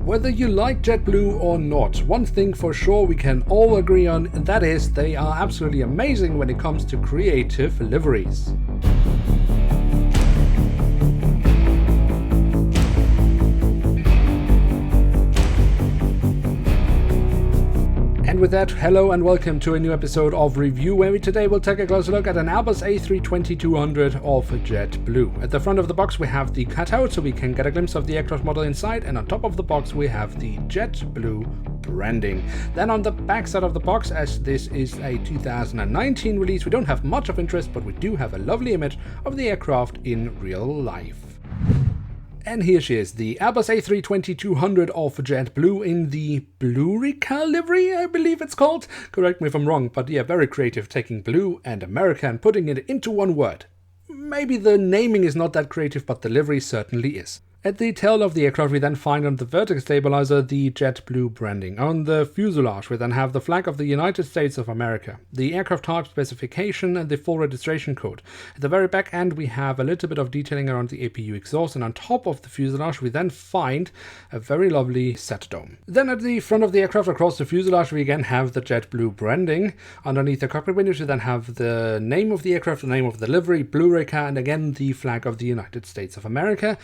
Whether you like JetBlue or not, one thing for sure we can all agree on, and that is they are absolutely amazing when it comes to creative liveries. And with that, hello and welcome to a new episode of Review, where we today will take a closer look at an Airbus A320-200 of JetBlue. At the front of the box we have the cutout so we can get a glimpse of the aircraft model inside, and on top of the box we have the JetBlue branding. Then on the back side of the box, as this is a 2019 release, we don't have much of interest, but we do have a lovely image of the aircraft in real life. And here she is, the Airbus A320-200 of JetBlue in the Blurica livery, I believe it's called. Correct me if I'm wrong, but yeah, very creative, taking blue and America and putting it into one word. Maybe the naming is not that creative, but the livery certainly is. At the tail of the aircraft we then find on the vertical stabilizer the JetBlue branding. On the fuselage we then have the flag of the United States of America, the aircraft type specification and the full registration code. At the very back end we have a little bit of detailing around the APU exhaust, and on top of the fuselage we then find a very lovely set dome. Then at the front of the aircraft across the fuselage we again have the JetBlue branding. Underneath the cockpit windows we then have the name of the aircraft, the name of the livery, Blurica, and again the flag of the United States of America.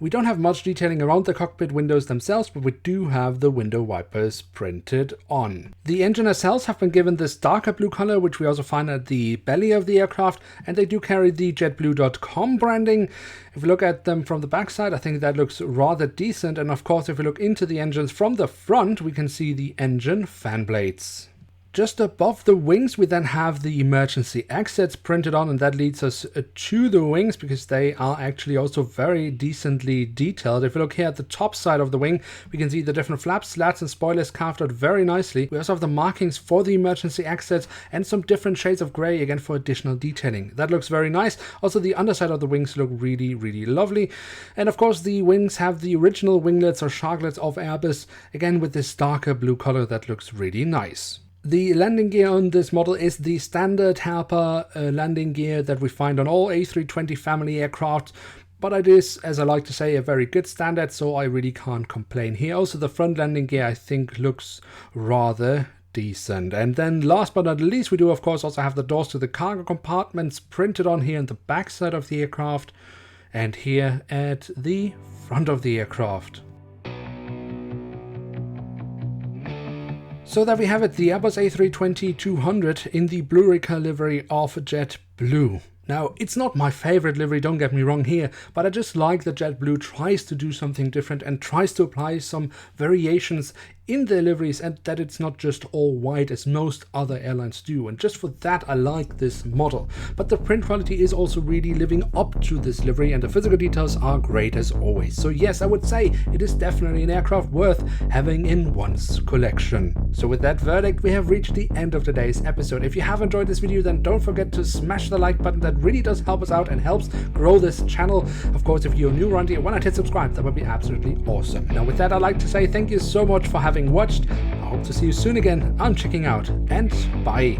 We don't have much detailing around the cockpit windows themselves, but we do have the window wipers printed on. The engine nacelles have been given this darker blue color, which we also find at the belly of the aircraft, and they do carry the JetBlue.com branding. If we look at them from the backside, I think that looks rather decent, and of course if we look into the engines from the front, we can see the engine fan blades. Just above the wings we then have the emergency exits printed on, and that leads us to the wings because they are actually also very decently detailed. If we look here at the top side of the wing, we can see the different flaps, slats and spoilers carved out very nicely. We also have the markings for the emergency exits and some different shades of grey again for additional detailing. That looks very nice. Also the underside of the wings look really lovely. And of course the wings have the original winglets or sharklets of Airbus, again with this darker blue color that looks really nice. The landing gear on this model is the standard Herpa landing gear that we find on all A320 family aircraft, but it is, as I like to say, a very good standard, so I really can't complain here. Also the front landing gear I think looks rather decent. And then last but not least we do of course also have the doors to the cargo compartments printed on here on the back side of the aircraft and here at the front of the aircraft. So there we have it, the Airbus A320-200 in the Blurica livery of JetBlue. Now, it's not my favorite livery, don't get me wrong here, but I just like that JetBlue tries to do something different and tries to apply some variations in their liveries, and that it's not just all white as most other airlines do, and just for that I like this model. But the print quality is also really living up to this livery, and the physical details are great as always. So yes, I would say it is definitely an aircraft worth having in one's collection. So with that verdict we have reached the end of today's episode. If you have enjoyed this video, then don't forget to smash the like button. That really does help us out and helps grow this channel. Of course, if you're new around here, why not hit subscribe? That would be absolutely awesome. Now with that I'd like to say thank you so much for having watched. I hope to see you soon again. I'm checking out, and bye.